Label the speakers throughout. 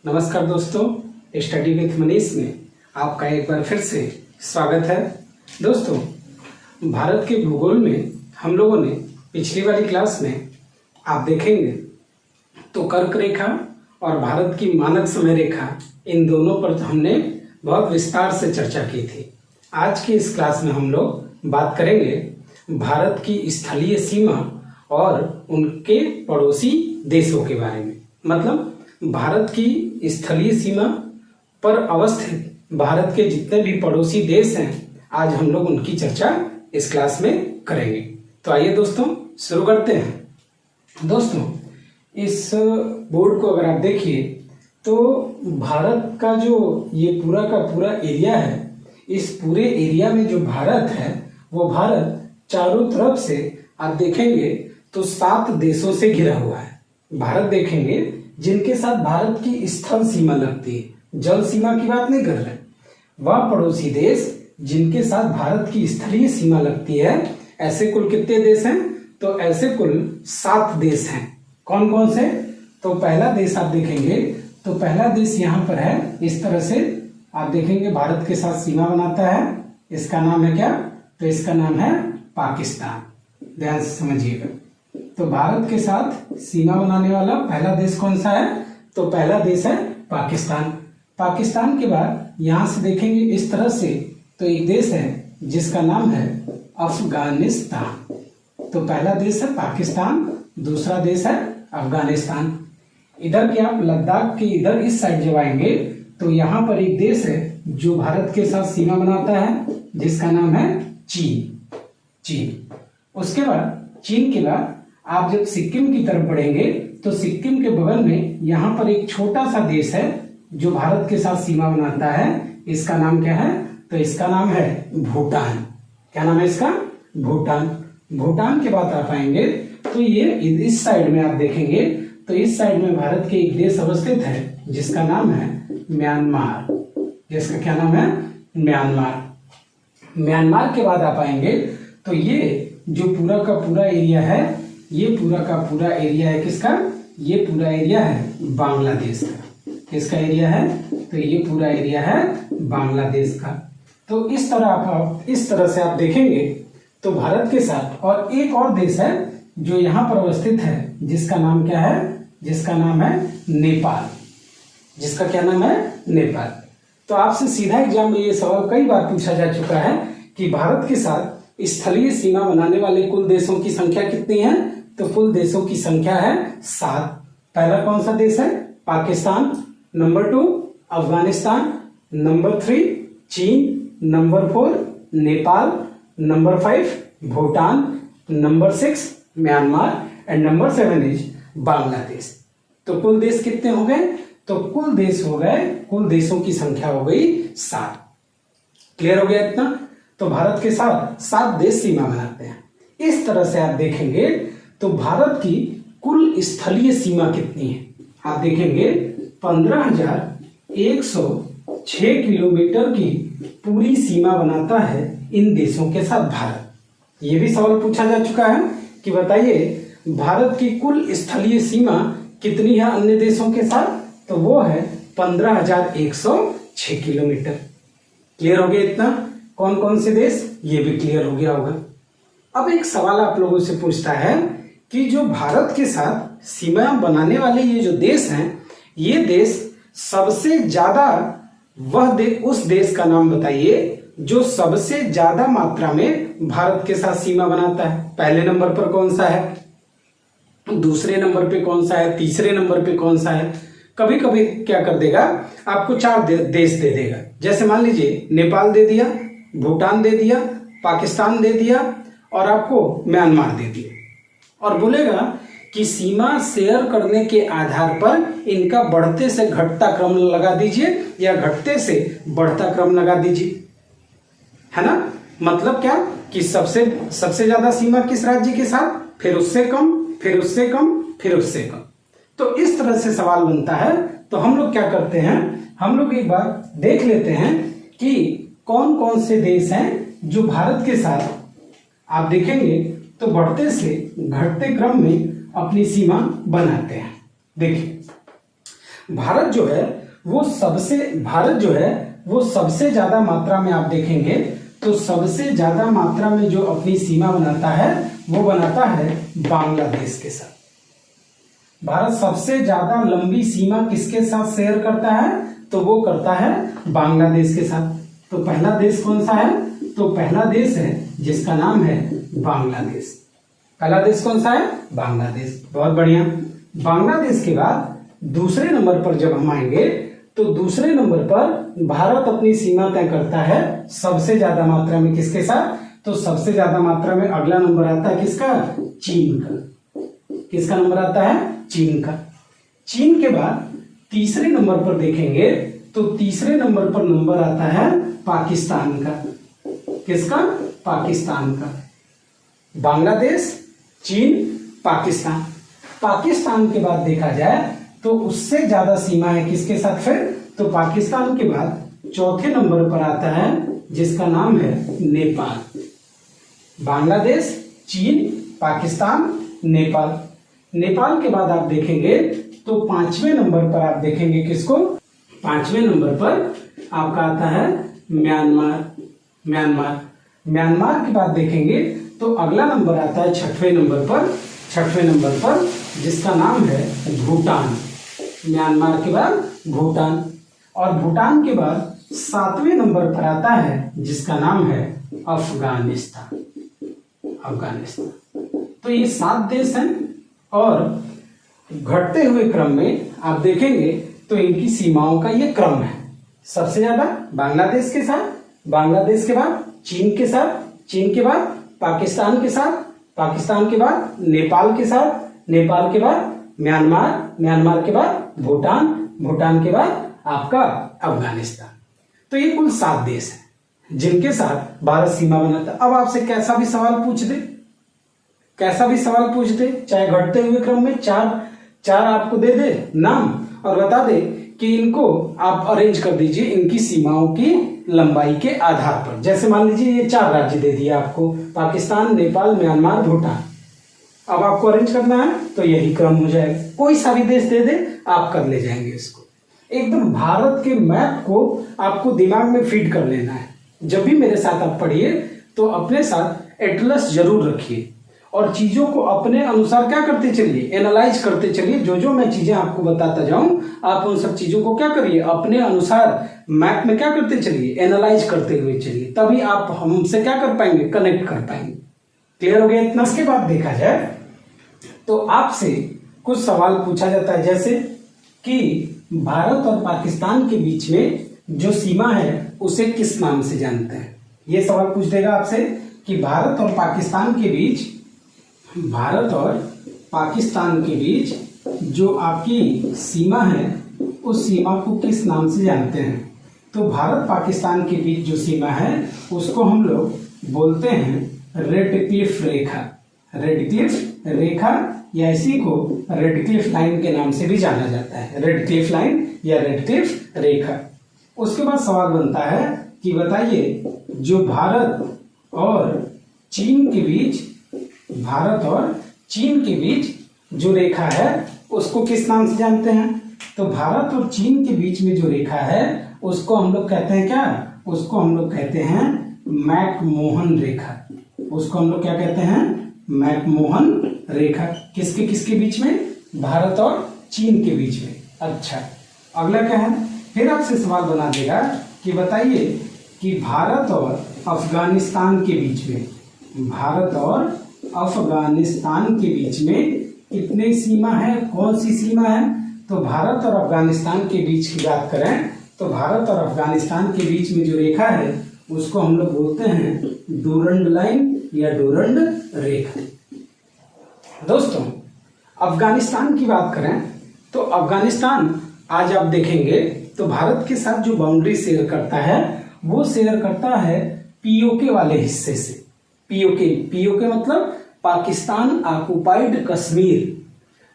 Speaker 1: नमस्कार दोस्तों, study with Manish में आपका एक बार फिर से स्वागत है। दोस्तों, भारत के भूगोल में हम लोगों ने पिछली वाली क्लास में आप देखेंगे तो कर्क रेखा और भारत की मानक समय रेखा, इन दोनों पर हमने बहुत विस्तार से चर्चा की थी। आज की इस क्लास में हम लोग बात करेंगे भारत की स्थलीय सीमा और उनके पड़ोसी देशों के बारे में। मतलब भारत की स्थलीय सीमा पर अवस्थित भारत के जितने भी पड़ोसी देश हैं, आज हम लोग उनकी चर्चा इस क्लास में करेंगे। तो आइए दोस्तों शुरू करते हैं। दोस्तों, इस बोर्ड को अगर आप देखिए तो भारत का जो ये पूरा का पूरा एरिया है, इस पूरे एरिया में जो भारत है वो भारत चारों तरफ से आप देखेंगे तो 7 देशों से घिरा हुआ है। भारत देखेंगे जिनके साथ भारत की स्थल सीमा लगती है, जल सीमा की बात नहीं कर रहे, वह पड़ोसी देश जिनके साथ भारत की स्थलीय सीमा लगती है, ऐसे कुल कितने देश हैं? तो ऐसे कुल 7 देश हैं। कौन कौन से? तो पहला देश आप देखेंगे तो पहला देश यहाँ पर है, इस तरह से आप देखेंगे भारत के साथ सीमा बनाता है। इसका नाम है क्या? तो इसका नाम है पाकिस्तान। ध्यान से समझिएगा। तो भारत के साथ सीमा बनाने वाला पहला देश कौन सा है? तो पहला देश है पाकिस्तान। पाकिस्तान के बाद यहां से देखेंगे इस तरह से तो एक देश है जिसका नाम है अफगानिस्तान। तो पहला देश है पाकिस्तान, दूसरा देश है अफगानिस्तान। इधर के आप लद्दाख के इधर इस साइड जब आएंगे तो यहाँ पर एक देश है जो भारत के साथ सीमा बनाता है, जिसका नाम है चीन। उसके बाद चीन के बाद आप जब सिक्किम की तरफ बढ़ेंगे तो सिक्किम के बगल में यहाँ पर एक छोटा सा देश है जो भारत के साथ सीमा बनाता है। इसका नाम क्या है? तो इसका नाम है भूटान। क्या नाम है इसका? भूटान। भूटान के बाद आप आएंगे तो ये इस साइड में आप देखेंगे तो इस साइड में भारत के एक देश अवस्थित है जिसका नाम है म्यांमार। जिसका क्या नाम है? म्यांमार। म्यांमार के बाद आप आएंगे तो ये जो पूरा का पूरा एरिया है, ये पूरा का पूरा एरिया है किसका? ये पूरा एरिया है बांग्लादेश का। किसका एरिया है? तो ये पूरा एरिया है बांग्लादेश का। तो इस तरह से आप देखेंगे तो भारत के साथ और एक और देश है जो यहाँ पर अवस्थित है, जिसका नाम क्या है? जिसका नाम है नेपाल। जिसका क्या नाम है? नेपाल। तो आपसे सीधा एग्जाम में ये सवाल कई बार पूछा जा चुका है कि भारत के साथ स्थलीय सीमा बनाने वाले कुल देशों की संख्या कितनी है? तो कुल देशों की संख्या है 7। पहला कौन सा देश है? पाकिस्तान। नंबर 2 अफगानिस्तान। नंबर 3 चीन। Number 4 Nepal. Number 5 Bhutan. Number 6 Myanmar and number 7 is Bangladesh. तो कुल देश कितने हो गए? तो कुल देश हो गए, कुल देशों की संख्या हो गई 7। क्लियर हो गया इतना? तो भारत के साथ 7 देश सीमा बनाते हैं। इस तरह से आप देखेंगे तो भारत की कुल स्थलीय सीमा कितनी है? आप देखेंगे 15,106 किलोमीटर की पूरी सीमा बनाता है इन देशों के साथ भारत। ये भी सवाल पूछा जा चुका है कि बताइए भारत की कुल स्थलीय सीमा कितनी है अन्य देशों के साथ? तो वो है 15,106 किलोमीटर। क्लियर हो गया इतना? कौन कौन से देश? ये भी क्लियर हो गया होगा। अब एक सवाल आप लोगों से पूछता है कि जो भारत के साथ सीमा बनाने वाले ये जो देश हैं, ये देश सबसे ज्यादा उस देश का नाम बताइए जो सबसे ज्यादा मात्रा में भारत के साथ सीमा बनाता है। पहले नंबर पर कौन सा है? दूसरे नंबर पे कौन सा है? तीसरे नंबर पे कौन सा है? कभी कभी क्या कर देगा, आपको 4 देश दे देगा। जैसे मान लीजिए नेपाल दे दिया, भूटान दे दिया, पाकिस्तान दे दिया और आपको म्यांमार दे दिया, और बोलेगा कि सीमा शेयर करने के आधार पर इनका बढ़ते से घटता क्रम लगा दीजिए या घटते से बढ़ता क्रम लगा दीजिए, है ना? मतलब क्या कि सबसे ज्यादा सीमा किस राज्य के साथ, फिर उससे कम, फिर उससे कम, फिर उससे कम। तो इस तरह से सवाल बनता है। तो हम लोग क्या करते हैं, हम लोग एक बार देख लेते हैं कि कौन कौन से देश हैं जो भारत के साथ आप देखेंगे तो बढ़ते से घटते क्रम में अपनी सीमा बनाते हैं। देखिए भारत जो है वो सबसे ज्यादा मात्रा में आप देखेंगे तो सबसे ज्यादा मात्रा में जो अपनी सीमा बनाता है वो बनाता है बांग्लादेश के साथ। भारत सबसे ज्यादा लंबी सीमा किसके साथ शेयर करता है? तो वो करता है बांग्लादेश के साथ। तो पहला देश कौन सा है? तो पहला देश है जिसका नाम है बांग्लादेश। पहला देश कौन सा है? बांग्लादेश। बहुत बढ़िया। बांग्लादेश के बाद दूसरे नंबर पर जब हम आएंगे तो दूसरे नंबर पर भारत अपनी सीमा तय करता है सबसे ज्यादा मात्रा में किसके साथ? तो सबसे ज्यादा मात्रा में अगला नंबर आता है किसका? चीन का। किसका नंबर आता है? चीन का। चीन के बाद तीसरे नंबर पर देखेंगे तो तीसरे नंबर पर नंबर आता है पाकिस्तान का। किसका? पाकिस्तान का। बांग्लादेश, चीन, पाकिस्तान। पाकिस्तान के बाद देखा जाए तो उससे ज्यादा सीमा है किसके साथ फिर? तो पाकिस्तान के बाद चौथे नंबर पर आता है जिसका नाम है नेपाल। बांग्लादेश, चीन, पाकिस्तान, नेपाल। नेपाल के बाद आप देखेंगे तो पांचवें नंबर पर आप देखेंगे किसको? पांचवें नंबर पर आपका आता है म्यांमार। म्यांमार के बाद देखेंगे तो अगला नंबर आता है छठवें नंबर पर जिसका नाम है भूटान। म्यांमार के बाद भूटान, और भूटान के बाद सातवें नंबर पर आता है जिसका नाम है अफगानिस्तान। तो ये 7 देश हैं और घटते हुए क्रम में आप देखेंगे तो इनकी सीमाओं का ये क्रम है। सबसे ज्यादा बांग्लादेश के साथ, बांग्लादेश के बाद चीन के साथ, चीन के बाद पाकिस्तान के साथ, पाकिस्तान के बाद नेपाल के साथ, नेपाल के बाद म्यांमार, म्यांमार के बाद भूटान, भूटान के बाद आपका अफगानिस्तान। तो ये कुल 7 देश हैं जिनके साथ भारत सीमा बनाता है। अब आपसे कैसा भी सवाल पूछ दे, चाहे घटते हुए क्रम में चार आपको दे दे नाम और बता दे कि इनको आप अरेंज कर दीजिए इनकी सीमाओं की लंबाई के आधार पर। जैसे मान लीजिए ये 4 राज्य दे दिए आपको, पाकिस्तान, नेपाल, म्यांमार, भूटान। अब आपको अरेंज करना है तो यही क्रम हो जाएगा। कोई सा भी देश दे दे आप कर ले जाएंगे इसको। एकदम भारत के मैप को आपको दिमाग में फीड कर लेना है। जब भी मेरे साथ आप पढ़िए तो अपने साथ एटलस जरूर रखिए और चीजों को अपने अनुसार क्या करते चलिए, एनालाइज करते चलिए। जो मैं चीजें आपको बताता जाऊं आप उन सब चीजों को क्या करिए, अपने अनुसार मैप में क्या करते चलिए, एनालाइज करते हुए चलिए। तभी आप हमसे क्या कर पाएंगे, कनेक्ट कर पाएंगे। क्लियर हो गया इतना? इसके बाद देखा जाए तो आपसे कुछ सवाल पूछा जाता है, जैसे कि भारत और पाकिस्तान के बीच में जो सीमा है उसे किस नाम से जानते हैं। ये सवाल पूछ देगा आपसे कि भारत और पाकिस्तान के बीच जो आपकी सीमा है उस सीमा को किस नाम से जानते हैं। तो भारत पाकिस्तान के बीच जो सीमा है उसको हम लोग बोलते हैं रेडक्लिफ रेखा या इसी को रेडक्लिफ लाइन के नाम से भी जाना जाता है, रेडक्लिफ लाइन या रेडक्लिफ रेखा। उसके बाद सवाल बनता है कि बताइए जो भारत और चीन के बीच जो रेखा है उसको किस नाम से जानते हैं। तो भारत और चीन के बीच में जो रेखा है उसको हम लोग कहते हैं क्या, उसको हम लोग कहते हैं मैकमोहन रेखा। उसको हम लोग क्या कहते हैं, मैकमोहन रेखा। किसके बीच में, भारत और चीन के बीच में। अच्छा, अगला क्या है, फिर आपसे सवाल बना देगा कि बताइए कि भारत और अफगानिस्तान के बीच में, भारत और अफगानिस्तान के बीच में कितनी सीमा है, कौन सी सीमा है। तो भारत और अफगानिस्तान के बीच की बात करें तो भारत और अफगानिस्तान के बीच में जो रेखा है उसको हम लोग बोलते हैं डूरंड लाइन या डूरंड रेखा। दोस्तों, अफगानिस्तान की बात करें तो अफगानिस्तान आज आप देखेंगे तो भारत के साथ जो बाउंड्री शेयर करता है वो शेयर करता है पीओके वाले हिस्से से। पीओके मतलब पाकिस्तान ऑक्युपाइड कश्मीर।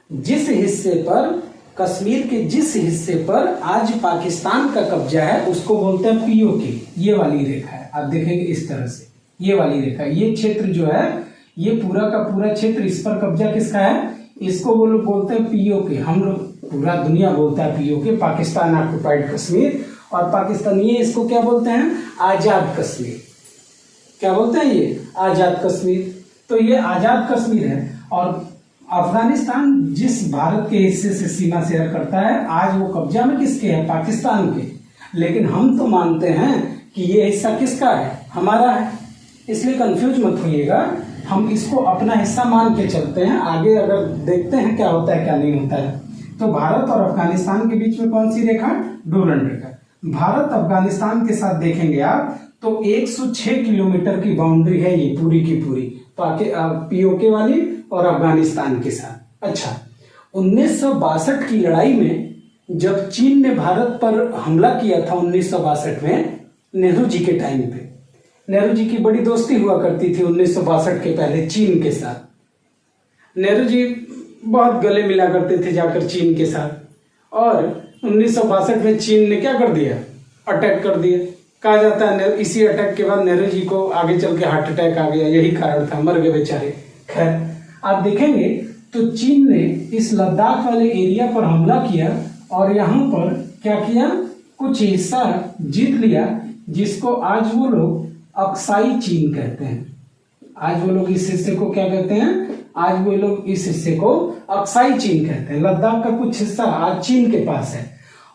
Speaker 1: जिस हिस्से पर, कश्मीर के जिस हिस्से पर आज पाकिस्तान का कब्जा है उसको बोलते हैं पीओके। ये वाली रेखा है, आप देखेंगे इस तरह से, ये वाली रेखा, ये क्षेत्र जो है, ये पूरा का पूरा क्षेत्र, इस पर कब्जा किसका है, इसको वो लोग बोलते हैं पीओके। हम लोग पूरा दुनिया बोलता है पीओके, पाकिस्तान ऑक्युपाइड कश्मीर, और पाकिस्तानी इसको क्या बोलते हैं, आजाद कश्मीर। क्या बोलते हैं ये, आजाद कश्मीर। तो ये आजाद कश्मीर है। और अफगानिस्तान जिस भारत के हिस्से से सीमा शेयर करता है, आज वो कब्जा में किसके है, पाकिस्तान के। लेकिन हम तो मानते हैं कि ये हिस्सा किसका है, हमारा है, इसलिए कंफ्यूज मत होइएगा। हम इसको अपना हिस्सा मान के चलते हैं, आगे अगर देखते हैं क्या होता है क्या नहीं होता है। तो भारत और अफगानिस्तान के बीच में कौन सी रेखा, डूरंड रेखा। भारत अफगानिस्तान के साथ देखेंगे आप तो 106 किलोमीटर की बाउंड्री है ये पूरी की पूरी, पीओके वाली और अफगानिस्तान के साथ। अच्छा, 1962 की लड़ाई में जब चीन ने भारत पर हमला किया था 1962 में, नेहरू जी के टाइम पे, नेहरू जी की बड़ी दोस्ती हुआ करती थी 1962 के पहले चीन के साथ। नेहरू जी बहुत गले मिला करते थे जाकर चीन के साथ, और 1962 में चीन ने क्या कर दिया, अटैक कर दिया। कहा जाता है इसी अटैक के बाद नेहरू जी को आगे चल के हार्ट अटैक आ गया, यही कारण था, मर गए बेचारे। खैर, आप देखेंगे तो चीन ने इस लद्दाख वाले एरिया पर हमला किया और यहाँ पर क्या किया, कुछ हिस्सा जीत लिया, जिसको आज वो लोग अक्साई चीन कहते हैं। आज वो लोग इस हिस्से को क्या कहते हैं, आज वो लोग इस हिस्से को अक्साई चीन कहते हैं। लद्दाख का कुछ हिस्सा आज चीन के पास है,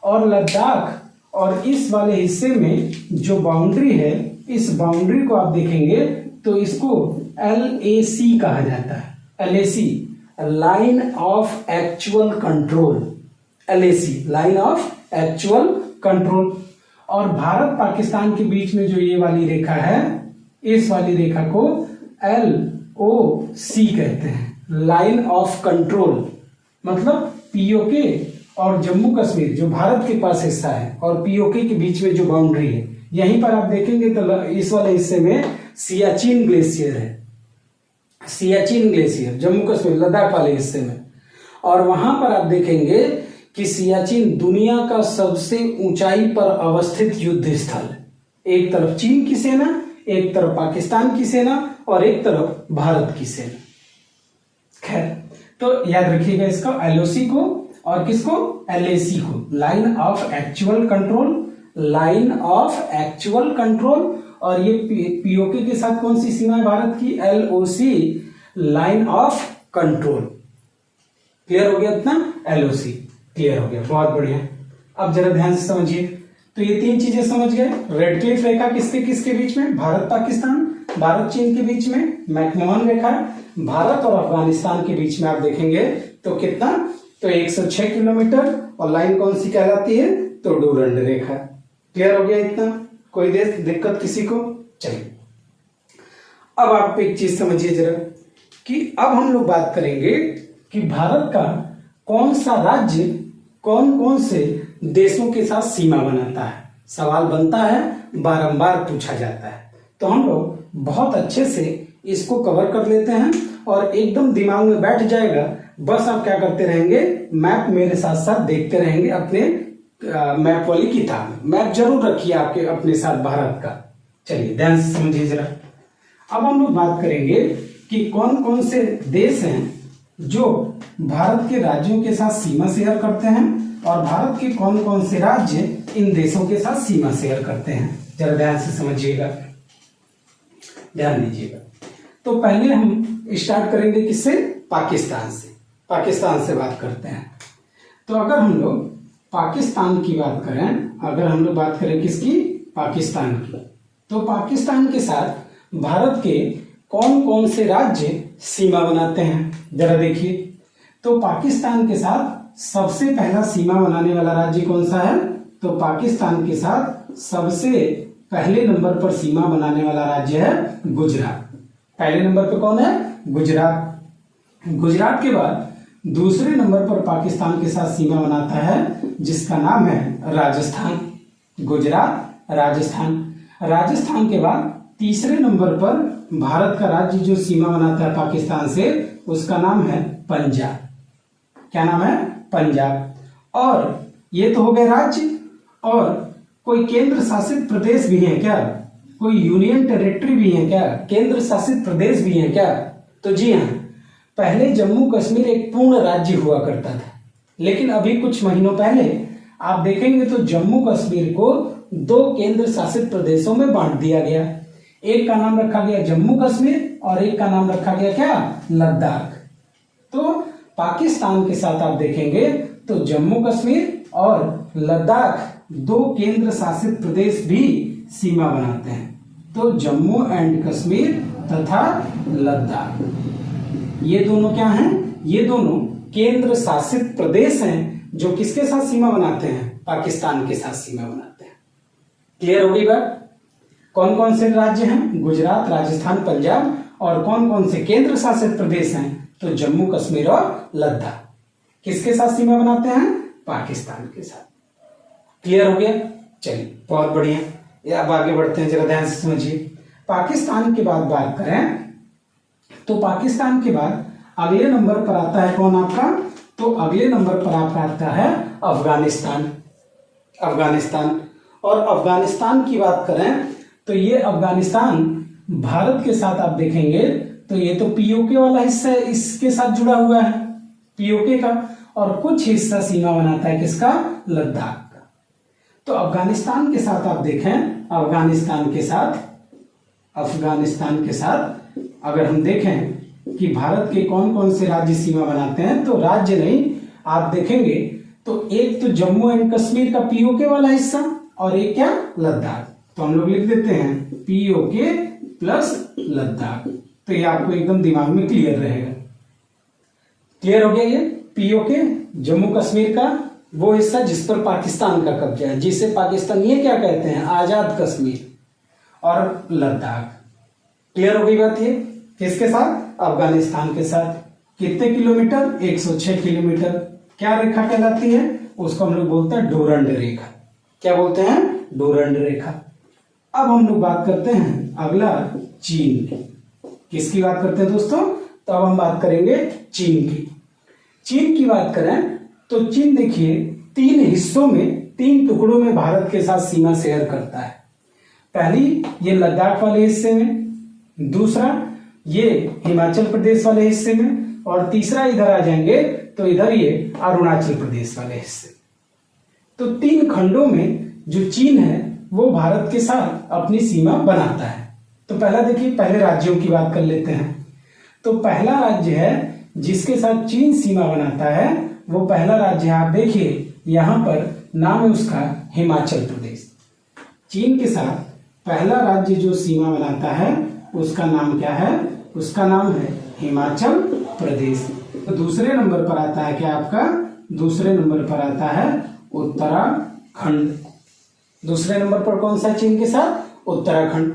Speaker 1: और लद्दाख और इस वाले हिस्से में जो बाउंड्री है, इस बाउंड्री को आप देखेंगे तो इसको LAC कहा जाता है। LAC, line of actual control, LAC, line of actual control. और भारत पाकिस्तान के बीच में जो ये वाली रेखा है, इस वाली रेखा को LOC कहते हैं, लाइन ऑफ कंट्रोल। मतलब पीओके और जम्मू कश्मीर जो भारत के पास हिस्सा है और पीओके के बीच में जो बाउंड्री है, यहीं पर आप देखेंगे तो इस वाले हिस्से में सियाचिन ग्लेशियर है, सियाचिन ग्लेशियर जम्मू कश्मीर लद्दाख वाले हिस्से में। और वहां पर आप देखेंगे कि सियाचिन दुनिया का सबसे ऊंचाई पर अवस्थित युद्ध स्थल है। एक तरफ चीन की सेना, एक तरफ पाकिस्तान की सेना और एक तरफ भारत की सेना। खैर, तो याद रखिएगा इसका LOC को और किसको, LAC को, line of actual control, line of actual control. और ये पीओके के साथ कौन सी सीमा है भारत की, LOC, line of control. Clear हो गया इतना, LOC क्लियर हो गया, बहुत बढ़िया। अब जरा ध्यान से समझिए, तो ये तीन चीजें समझ गए। रेड क्लिफ रेखा किसके किसके बीच में, भारत पाकिस्तान, भारत चीन के बीच में मैकमोहन रेखा, भारत और अफगानिस्तान के बीच में आप देखेंगे तो कितना, तो 106 किलोमीटर, और लाइन कौन सी कहलाती है, तो डूरंड रेखा। क्लियर हो गया इतना, कोई दिक्कत किसी को। चलिए, अब आप एक चीज समझिए जरा, कि अब हम लोग बात करेंगे कि भारत का कौन सा राज्य कौन कौन से देशों के साथ सीमा बनाता है। सवाल बनता है, बारंबार पूछा जाता है, तो हम लोग बहुत अच्छे से इसको कवर कर लेते हैं और एकदम दिमाग में बैठ जाएगा। बस आप क्या करते रहेंगे, मैप मेरे साथ साथ देखते रहेंगे अपने मैप वाली किताब में। मैप जरूर रखिए आपके अपने साथ भारत का। चलिए ध्यान से समझिए जरा। अब हम लोग बात करेंगे कि कौन कौन से देश हैं जो भारत के राज्यों के साथ सीमा शेयर करते हैं और भारत के कौन कौन से राज्य इन देशों के साथ सीमा शेयर करते हैं। जरा ध्यान से समझिएगा, ध्यान दीजिएगा। तो पहले हम स्टार्ट करेंगे किससे, पाकिस्तान से। पाकिस्तान से बात करते हैं। तो अगर हम लोग पाकिस्तान की बात करें, अगर हम लोग बात करें किसकी, पाकिस्तान की, तो पाकिस्तान के साथ भारत के कौन कौन से राज्य सीमा बनाते हैं जरा देखिए। तो पाकिस्तान के साथ सबसे पहला सीमा बनाने वाला राज्य कौन सा है, तो पाकिस्तान के साथ सबसे पहले नंबर पर सीमा बनाने वाला राज्य है गुजरात। पहले नंबर पे कौन है, गुजरात। गुजरात के बाद दूसरे नंबर पर पाकिस्तान के साथ सीमा बनाता है जिसका नाम है राजस्थान। गुजरात, राजस्थान। राजस्थान के बाद तीसरे नंबर पर भारत का राज्य जो सीमा बनाता है पाकिस्तान से, उसका नाम है पंजाब। क्या नाम है, पंजाब। और ये तो हो गए राज्य। और कोई केंद्र शासित प्रदेश भी है क्या, कोई यूनियन टेरिटरी भी है क्या, केंद्र शासित प्रदेश भी है क्या, तो जी हाँ, पहले जम्मू कश्मीर एक पूर्ण राज्य हुआ करता था। लेकिन अभी कुछ महीनों पहले आप देखेंगे तो जम्मू कश्मीर को 2 केंद्र शासित प्रदेशों में बांट दिया गया। एक का नाम रखा गया जम्मू कश्मीर और एक का नाम रखा गया क्या, लद्दाख। तो पाकिस्तान के साथ आप देखेंगे तो जम्मू कश्मीर और लद्दाख 2 केंद्र शासित प्रदेश भी सीमा बनाते हैं। तो जम्मू एंड कश्मीर तथा लद्दाख, ये दोनों क्या हैं, ये दोनों केंद्र शासित प्रदेश हैं जो किसके साथ सीमा बनाते हैं, पाकिस्तान के साथ सीमा बनाते हैं। क्लियर होगी बात। कौन कौन से राज्य हैं, गुजरात, राजस्थान, पंजाब, और कौन कौन से केंद्र शासित प्रदेश हैं, तो जम्मू कश्मीर और लद्दाख किसके साथ सीमा बनाते हैं, पाकिस्तान के साथ। क्लियर हो गया। चलिए बहुत बढ़िया, ये अब आगे बढ़ते हैं, जरा ध्यान से समझिए। पाकिस्तान के बाद बात करें तो पाकिस्तान के बाद अगले नंबर पर आता है कौन आपका, तो अगले नंबर पर आपका आता है अफगानिस्तान। अफगानिस्तान, और अफगानिस्तान की बात करें तो ये अफगानिस्तान भारत के साथ आप देखेंगे तो ये तो पीओके वाला हिस्सा है, इसके साथ जुड़ा हुआ है पीओके का, और कुछ हिस्सा सीमा बनाता है किसका, लद्दाख का। तो अफगानिस्तान के साथ आप देखें, अफगानिस्तान के साथ अगर हम देखें कि भारत के कौन कौन से राज्य सीमा बनाते हैं, तो राज्य नहीं, आप देखेंगे तो एक तो जम्मू एंड कश्मीर का पीओके वाला हिस्सा और एक क्या, लद्दाख। तो हम लोग लिख देते हैं पीओके प्लस लद्दाख, तो ये आपको एकदम दिमाग में क्लियर रहेगा। क्लियर हो गया। ये पीओके जम्मू कश्मीर का वो हिस्सा जिस पर पाकिस्तान का कब्जा है, जिसे पाकिस्तान ये क्या कहते हैं, आजाद कश्मीर, और लद्दाख। क्लियर हो गई बात। ये किसके साथ, अफगानिस्तान के साथ। कितने किलोमीटर, 106 किलोमीटर। क्या रेखा कहलाती है, उसको हम लोग बोलते हैं डोरंड रेखा। क्या बोलते हैं, डोरंड रेखा। अब हम लोग बात करते हैं अगला चीन की। किसकी बात करते हैं दोस्तों, तो अब हम बात करेंगे चीन की। चीन की बात करें तो चीन देखिए 3 हिस्सों में, 3 टुकड़ों में भारत के साथ सीमा शेयर करता है। पहली ये लद्दाख वाले हिस्से में, दूसरा ये हिमाचल प्रदेश वाले हिस्से में, और तीसरा इधर आ जाएंगे तो इधर ये अरुणाचल प्रदेश वाले हिस्से। तो 3 खंडों में जो चीन है वो भारत के साथ अपनी सीमा बनाता है। तो पहला देखिए, पहले राज्यों की बात कर लेते हैं। तो पहला राज्य है जिसके साथ चीन सीमा बनाता है, वो पहला राज्य है, आप देखिए यहां पर नाम है उसका हिमाचल प्रदेश। चीन के साथ पहला राज्य जो सीमा बनाता है उसका नाम क्या है, उसका नाम है हिमाचल प्रदेश। तो दूसरे नंबर पर आता है क्या आपका, दूसरे नंबर पर आता है उत्तराखंड। दूसरे नंबर पर कौन सा चीन के साथ, उत्तराखंड।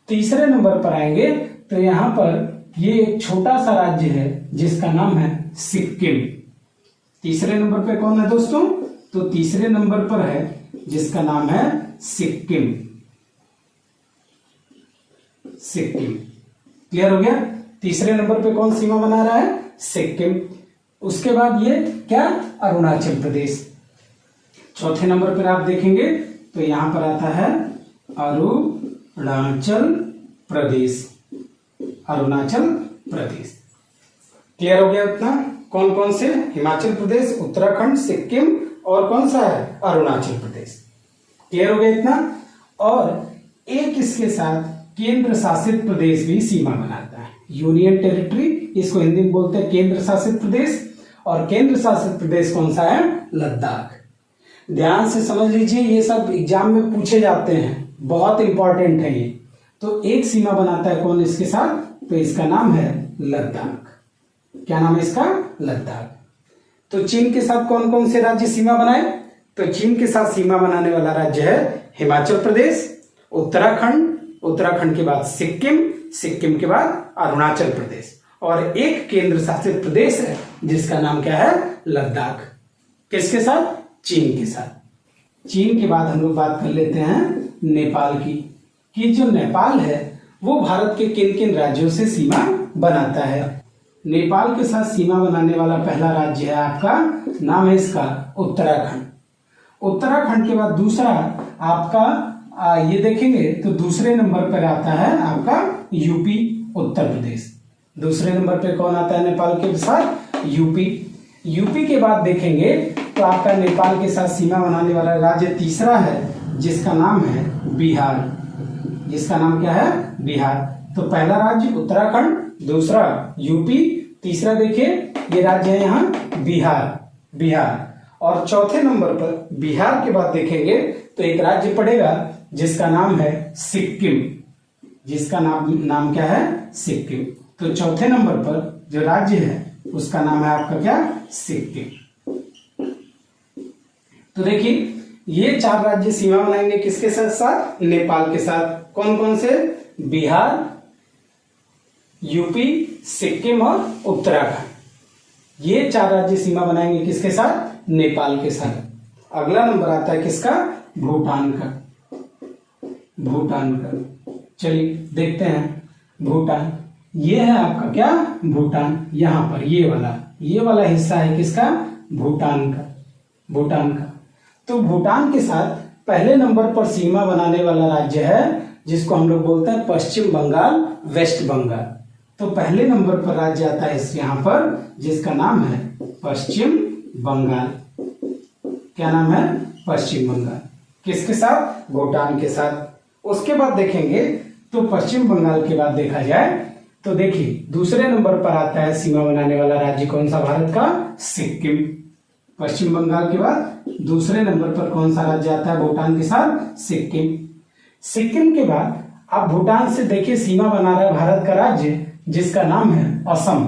Speaker 1: तीसरे नंबर पर आएंगे तो यहां पर ये एक छोटा सा राज्य है जिसका नाम है सिक्किम। तीसरे नंबर पे कौन है दोस्तों, तो तीसरे नंबर पर है जिसका नाम है सिक्किम। सिक्किम। क्लियर हो गया। तीसरे नंबर पे कौन सीमा बना रहा है, सिक्किम। उसके बाद ये क्या, अरुणाचल प्रदेश। चौथे नंबर पर आप देखेंगे तो यहां पर आता है अरुणाचल प्रदेश। अरुणाचल प्रदेश। क्लियर हो गया इतना। कौन कौन से, हिमाचल प्रदेश, उत्तराखंड, सिक्किम, और कौन सा है, अरुणाचल प्रदेश। क्लियर हो गया इतना। और एक इसके साथ केंद्र शासित प्रदेश भी सीमा बनाता है, यूनियन टेरिटरी, इसको हिंदी में बोलते हैं केंद्र शासित प्रदेश। और केंद्र शासित प्रदेश कौन सा है, लद्दाख। ध्यान से समझ लीजिए, ये सब एग्जाम में पूछे जाते हैं, बहुत इंपॉर्टेंट है ये। तो एक सीमा बनाता है कौन इसके साथ, तो इसका नाम है लद्दाख। क्या नाम है इसका, लद्दाख। तो चीन के साथ कौन कौन से राज्य सीमा बनाए, तो चीन के साथ सीमा बनाने वाला राज्य है हिमाचल प्रदेश, उत्तराखंड, उत्तराखंड के बाद सिक्किम, सिक्किम के बाद अरुणाचल प्रदेश, और एक केंद्र शासित प्रदेश है जिसका नाम क्या है, लद्दाख। किसके साथ, चीन के साथ। चीन के बाद हम लोग बात कर लेते हैं नेपाल की, कि जो नेपाल है वो भारत के किन किन राज्यों से सीमा बनाता है। नेपाल के साथ सीमा बनाने वाला पहला राज्य है आपका, नाम है इसका उत्तराखंड। उत्तराखंड के बाद दूसरा आपका ये देखेंगे तो दूसरे नंबर पर आता है आपका यूपी, उत्तर प्रदेश। दूसरे नंबर पे कौन आता है नेपाल के साथ, यूपी। यूपी के बाद देखेंगे तो आपका नेपाल के साथ सीमा बनाने वाला राज्य तीसरा है, जिसका नाम है बिहार। जिसका नाम क्या है? बिहार। तो पहला राज्य उत्तराखंड, दूसरा यूपी, तीसरा देखिए ये राज्य है यहाँ बिहार। और चौथे नंबर पर बिहार के बाद देखेंगे तो एक राज्य पड़ेगा जिसका नाम है सिक्किम। जिसका नाम क्या है? सिक्किम। तो चौथे नंबर पर जो राज्य है उसका नाम है आपका क्या? सिक्किम। तो देखिए ये 4 राज्य सीमा बनाएंगे किसके साथ? नेपाल के साथ। कौन कौन से? बिहार, यूपी, सिक्किम और उत्तराखंड। ये 4 राज्य सीमा बनाएंगे किसके साथ? नेपाल के साथ। अगला नंबर आता है किसका? भूटान का। चलिए देखते हैं भूटान। ये है आपका क्या? भूटान। यहाँ पर ये वाला हिस्सा है किसका? भूटान का। तो भूटान के साथ पहले नंबर पर सीमा बनाने वाला राज्य है जिसको हम लोग बोलते हैं पश्चिम बंगाल, वेस्ट बंगाल। तो पहले नंबर पर राज्य आता है यहाँ पर जिसका नाम है पश्चिम बंगाल। क्या नाम है? पश्चिम बंगाल। किसके साथ? भूटान के साथ। उसके बाद देखेंगे तो पश्चिम बंगाल के बाद देखा जाए तो देखिए दूसरे नंबर पर आता है सीमा बनाने वाला राज्य कौन सा भारत का? सिक्किम। पश्चिम बंगाल के बाद दूसरे नंबर पर कौन सा राज्य आता है भूटान के साथ? सिक्किम के बाद आप भूटान से देखिए सीमा बना रहा है भारत का राज्य जिसका नाम है असम।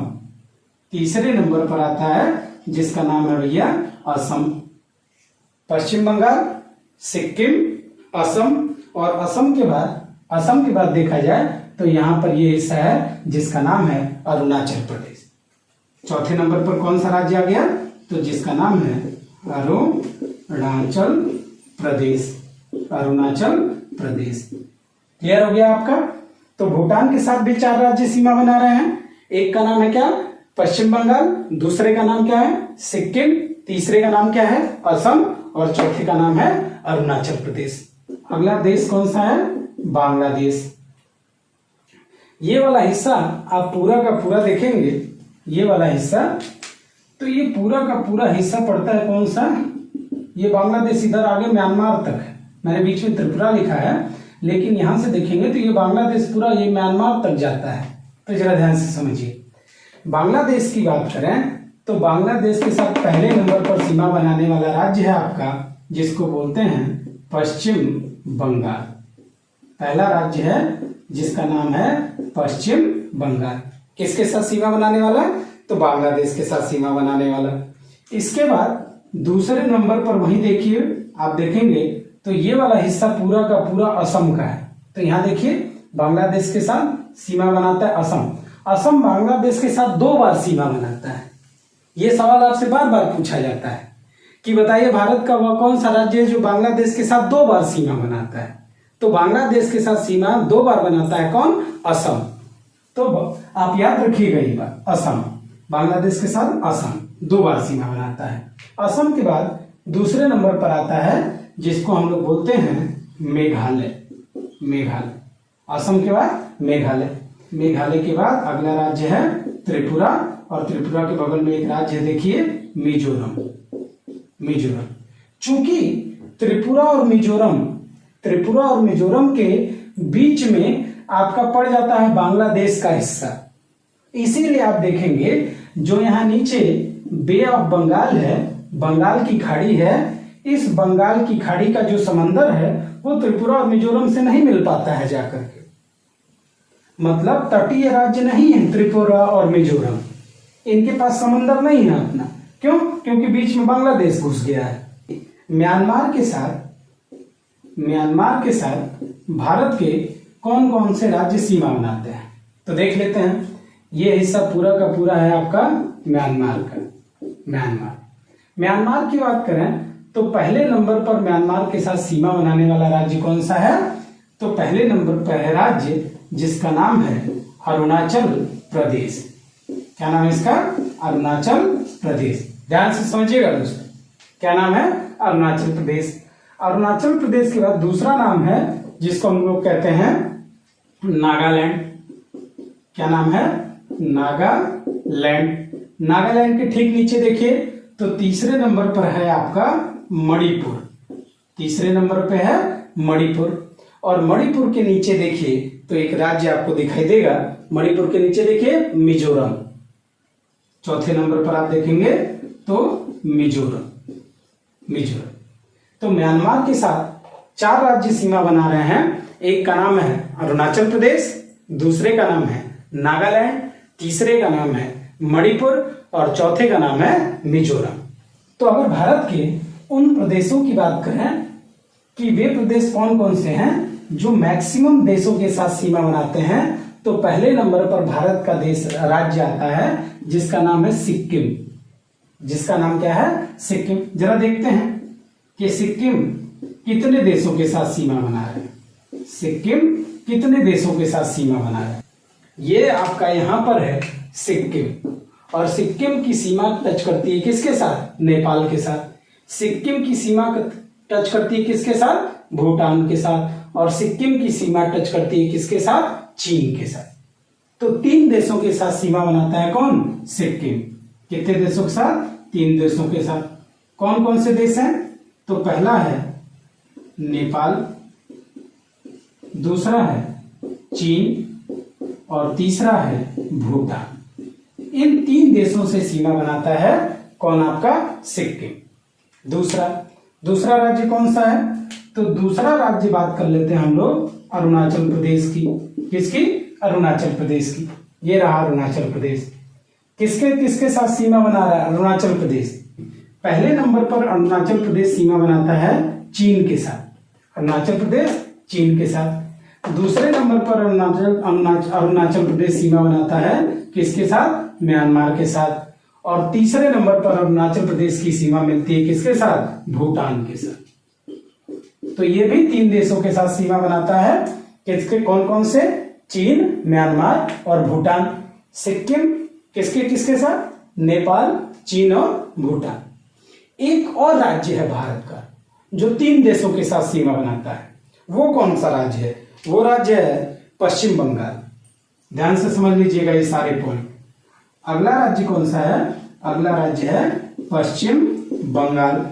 Speaker 1: तीसरे नंबर पर आता है जिसका नाम है भैया असम। पश्चिम बंगाल, सिक्किम, असम और असम के बाद देखा जाए तो यहाँ पर ये हिस्सा है जिसका नाम है अरुणाचल प्रदेश। चौथे नंबर पर कौन सा राज्य आ गया? तो जिसका नाम है अरुणाचल प्रदेश। क्लियर हो गया आपका? तो भूटान के साथ भी 4 राज्य सीमा बना रहे हैं। एक का नाम है क्या? पश्चिम बंगाल, दूसरे का नाम क्या है? सिक्किम, तीसरे का नाम क्या है? असम और चौथे का नाम है अरुणाचल प्रदेश। अगला देश कौन सा है? बांग्लादेश। ये वाला हिस्सा आप पूरा का पूरा देखेंगे, ये वाला हिस्सा, तो ये पूरा का पूरा हिस्सा पड़ता है कौन सा? ये बांग्लादेश इधर आगे म्यांमार तक है। मैंने बीच में त्रिपुरा लिखा है, लेकिन यहां से देखेंगे तो ये बांग्लादेश पूरा ये म्यांमार तक जाता है। तो जरा ध्यान से समझिए। बांग्लादेश की बात करें तो बांग्लादेश के साथ पहले नंबर पर सीमा बनाने वाला राज्य है आपका जिसको बोलते हैं पश्चिम बंगाल। पहला राज्य है जिसका नाम है पश्चिम बंगाल। किसके साथ सीमा बनाने वाला? तो बांग्लादेश के साथ सीमा बनाने वाला। इसके बाद दूसरे नंबर पर वही देखिए, आप देखेंगे तो ये वाला हिस्सा पूरा का पूरा असम का है। तो यहाँ देखिए बांग्लादेश के साथ सीमा बनाता है असम। असम बांग्लादेश के साथ 2 बार सीमा बनाता है। ये सवाल आपसे बार बार पूछा जाता है कि बताइए भारत का वह कौन सा राज्य है जो बांग्लादेश के साथ 2 बार सीमा बनाता है? तो बांग्लादेश के साथ सीमा 2 बार बनाता है कौन? असम। तो आप याद रखिएगा ये बात, असम, बांग्लादेश के साथ असम 2 बार सीमा बनाता है। असम के बाद दूसरे नंबर पर आता है जिसको हम लोग बोलते हैं मेघालय। असम के बाद मेघालय के बाद अगला राज्य है त्रिपुरा और त्रिपुरा के बगल में एक राज्य है देखिए मिजोरम। चूंकि त्रिपुरा और मिजोरम के बीच में आपका पड़ जाता है बांग्लादेश का हिस्सा, इसीलिए आप देखेंगे जो यहाँ नीचे बे ऑफ बंगाल है, बंगाल की खाड़ी है, इस बंगाल की खाड़ी का जो समंदर है वो त्रिपुरा और मिजोरम से नहीं मिल पाता है जाकर के। मतलब तटीय राज्य नहीं है त्रिपुरा और मिजोरम, इनके पास समंदर नहीं है अपना। क्यों? क्योंकि बीच में बांग्लादेश घुस गया है। म्यांमार के साथ भारत के कौन कौन से राज्य सीमा बनाते हैं तो देख लेते हैं। ये हिस्सा पूरा का पूरा है आपका म्यांमार का। म्यांमार की बात करें तो पहले नंबर पर म्यांमार के साथ सीमा बनाने वाला राज्य कौन सा है? तो पहले नंबर पर है राज्य जिसका नाम है अरुणाचल प्रदेश। क्या नाम है इसका? अरुणाचल प्रदेश। ध्यान से समझिएगा दोस्तों, क्या नाम है? अरुणाचल प्रदेश। अरुणाचल प्रदेश के बाद दूसरा नाम है जिसको हम लोग कहते हैं नागालैंड। क्या नाम है? नागालैंड। नागालैंड के ठीक नीचे देखिए तो तीसरे नंबर पर है आपका मणिपुर, तीसरे नंबर पे है मणिपुर। और मणिपुर के नीचे देखिए तो एक राज्य आपको दिखाई देगा, मणिपुर के नीचे देखिए मिजोरम, चौथे नंबर पर आप देखेंगे तो मिजोरम, मिजोरम। तो म्यांमार के साथ 4 राज्य सीमा बना रहे हैं। एक का नाम है अरुणाचल प्रदेश, दूसरे का नाम है नागालैंड, तीसरे का नाम है मणिपुर और चौथे का नाम है मिजोरम। तो अगर भारत के उन प्रदेशों की बात करें कि वे प्रदेश कौन कौन से हैं जो मैक्सिमम देशों के साथ सीमा बनाते हैं, तो पहले नंबर पर भारत का देश राज्य आता है जिसका नाम है सिक्किम, जिसका नाम क्या है सिक्किम। जरा देखते हैं कि सिक्किम कितने देशों के साथ सीमा बना रहे हैं, सिक्किम कितने देशों के साथ सीमा बना रहे हैं। ये आपका यहां पर है सिक्किम, और सिक्किम की सीमा टच करती है किसके साथ, नेपाल के साथ। सिक्किम की सीमा टच करती है किसके साथ, भूटान के साथ। और सिक्किम की सीमा टच करती है किसके साथ, चीन के साथ। तो 3 देशों के साथ सीमा बनाता है कौन, सिक्किम। कितने देशों के साथ, 3 देशों के साथ। कौन कौन से देश हैं, तो पहला है नेपाल, दूसरा है चीन और तीसरा है भूटान। इन 3 देशों से सीमा बनाता है कौन, आपका सिक्किम। दूसरा राज्य कौन सा है, तो दूसरा राज्य बात कर लेते हैं हम लोग अरुणाचल प्रदेश की। किसकी, अरुणाचल प्रदेश की। ये रहा अरुणाचल प्रदेश। किसके किसके साथ सीमा बना रहा है, अरुणाचल प्रदेश। पहले नंबर पर अरुणाचल प्रदेश सीमा बनाता है चीन के साथ, अरुणाचल प्रदेश चीन के साथ। दूसरे नंबर पर अरुणाचल प्रदेश सीमा बनाता है किसके साथ, म्यांमार के साथ। और तीसरे नंबर पर अरुणाचल प्रदेश की सीमा मिलती है किसके साथ, भूटान के साथ। तो ये भी 3 देशों के साथ सीमा बनाता है। किसके, कौन कौन से, चीन, म्यांमार और भूटान। सिक्किम किसके किसके साथ, नेपाल, चीन और भूटान। एक और राज्य है भारत का जो 3 देशों के साथ सीमा बनाता है। वो कौन सा राज्य है, वो राज्य है पश्चिम बंगाल। ध्यान से समझ लीजिएगा ये सारे पॉइंट। अगला राज्य कौन सा है, अगला राज्य है पश्चिम बंगाल।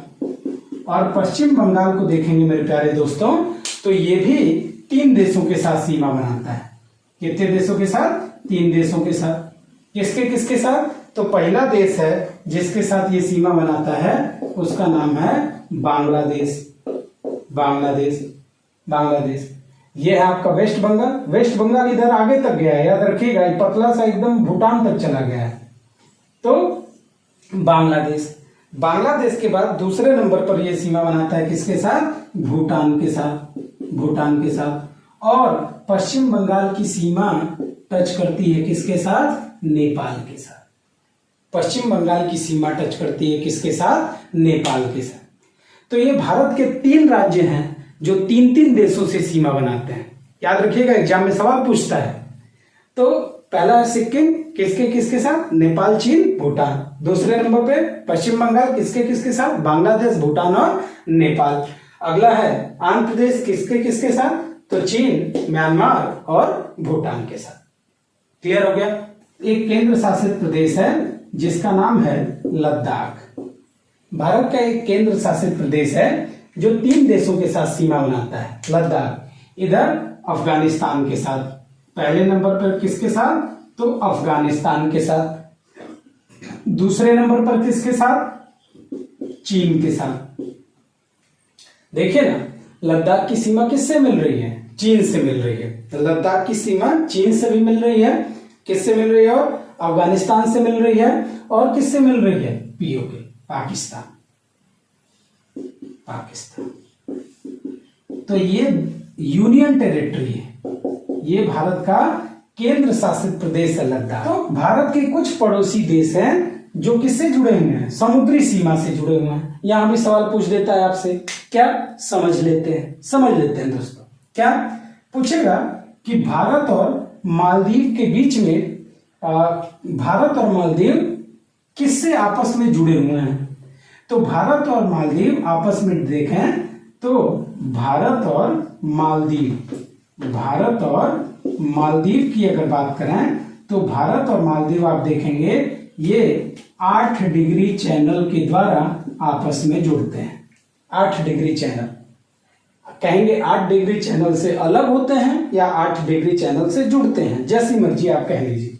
Speaker 1: और पश्चिम बंगाल को देखेंगे मेरे प्यारे दोस्तों तो ये भी 3 देशों के साथ सीमा बनाता है। कितने देशों के साथ, 3 देशों के साथ। किसके किसके साथ, तो पहला देश है जिसके साथ ये सीमा बनाता है उसका नाम है बांग्लादेश, बांग्लादेश, बांग्लादेश। ये है आपका वेस्ट बंगाल। वेस्ट बंगाल इधर आगे तक गया है, याद रखिएगा, पतला सा एकदम भूटान तक चला गया है। तो बांग्लादेश। बांग्लादेश के बाद दूसरे नंबर पर यह सीमा बनाता है किसके साथ, भूटान के साथ, भूटान के साथ। और पश्चिम बंगाल की सीमा टच करती है किसके साथ, नेपाल के साथ। पश्चिम बंगाल की सीमा टच करती है किसके साथ, नेपाल के साथ। तो ये भारत के 3 राज्य हैं जो 3-3 देशों से सीमा बनाते हैं। याद रखिएगा, एग्जाम में सवाल पूछता है। तो पहला है सिक्किम, किसके किसके साथ, नेपाल, चीन, भूटान। दूसरे नंबर पे पश्चिम बंगाल, किसके किसके साथ, बांग्लादेश, भूटान और नेपाल। अगला है आंध्र प्रदेश, किसके किसके साथ, तो चीन, म्यांमार और भूटान के साथ। क्लियर हो गया। एक केंद्र शासित प्रदेश है जिसका नाम है लद्दाख। भारत का एक केंद्र शासित प्रदेश है जो 3 देशों के साथ सीमा बनाता है, लद्दाख। इधर अफगानिस्तान के साथ, पहले नंबर पर किसके साथ, तो अफगानिस्तान के साथ। दूसरे नंबर पर किसके साथ, चीन के साथ। देखिए ना, लद्दाख की सीमा किससे मिल रही है, चीन से मिल रही है। तो लद्दाख की सीमा चीन से भी मिल रही है, किससे मिल रही है, और अफगानिस्तान से मिल रही है, और किससे मिल रही है, पीओके, पाकिस्तान, पाकिस्तान। तो ये यूनियन टेरिटरी है, ये भारत का केंद्र शासित प्रदेश है लद्दाख। तो भारत के कुछ पड़ोसी देश हैं जो किससे जुड़े हुए हैं, समुद्री सीमा से जुड़े हुए हैं। यहां भी सवाल पूछ देता है आपसे, क्या, समझ लेते हैं दोस्तों। क्या पूछेगा कि भारत और मालदीव के बीच में भारत और मालदीव किससे आपस में जुड़े हुए हैं। तो भारत और मालदीव आपस में देखें तो भारत और मालदीव की अगर बात करें तो भारत और मालदीव आप देखेंगे ये 8 डिग्री चैनल के द्वारा आपस में जुड़ते हैं। 8 डिग्री चैनल कहेंगे, 8 डिग्री चैनल से अलग होते हैं या 8 डिग्री चैनल से जुड़ते हैं, जैसी मर्जी आप कह लीजिए।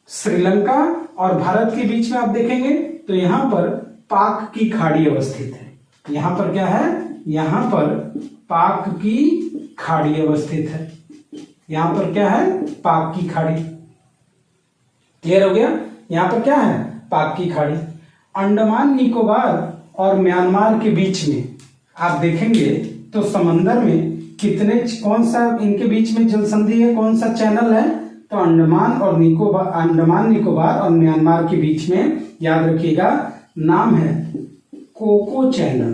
Speaker 1: श्रीलंका और भारत के बीच में आप देखेंगे तो यहां पर पाक की खाड़ी अवस्थित है। यहां पर क्या है? यहां पर पाक की खाड़ी अवस्थित है। यहां पर क्या है? पाक की खाड़ी। क्लियर हो गया? यहां पर क्या है? पाक की खाड़ी। अंडमान निकोबार और म्यांमार के बीच में आप देखेंगे तो समंदर में कितने, कौन सा इनके बीच में जल संधि है, कौन सा चैनल है? तो अंडमान निकोबार और म्यांमार के बीच में, याद रखिएगा, नाम है कोको चैनल।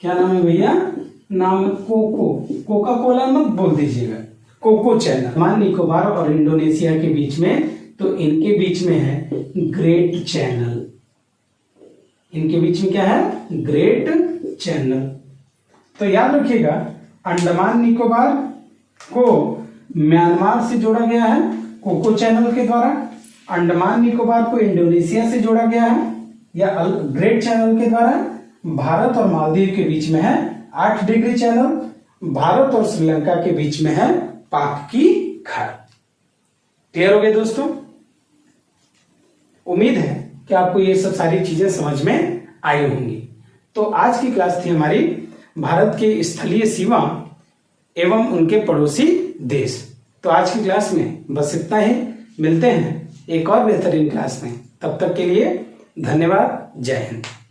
Speaker 1: क्या नाम है भैया? नाम कोको, कोका कोला मत बोल दीजिएगा, कोको चैनल। अंडमान निकोबार और इंडोनेशिया के बीच में, तो इनके बीच में है ग्रेट चैनल। इनके बीच में क्या है? Great channel. तो याद रखिएगा, अंडमान निकोबार को म्यांमार से जोड़ा गया है कोको चैनल के द्वारा, अंडमान निकोबार को इंडोनेशिया से जोड़ा गया है या ग्रेट चैनल के द्वारा। भारत और मालदीव के बीच में है 8 डिग्री चैनल। भारत और श्रीलंका के बीच में है पाक की खाड़ी। क्लियर हो गए दोस्तों? उम्मीद है कि आपको ये सब सारी चीजें समझ में आई होंगी। तो आज की क्लास थी हमारी भारत के स्थलीय सीमा एवं उनके पड़ोसी देश। तो आज की क्लास में बस इतना ही। मिलते हैं एक और बेहतरीन क्लास में। तब तक के लिए धन्यवाद। जय हिंद।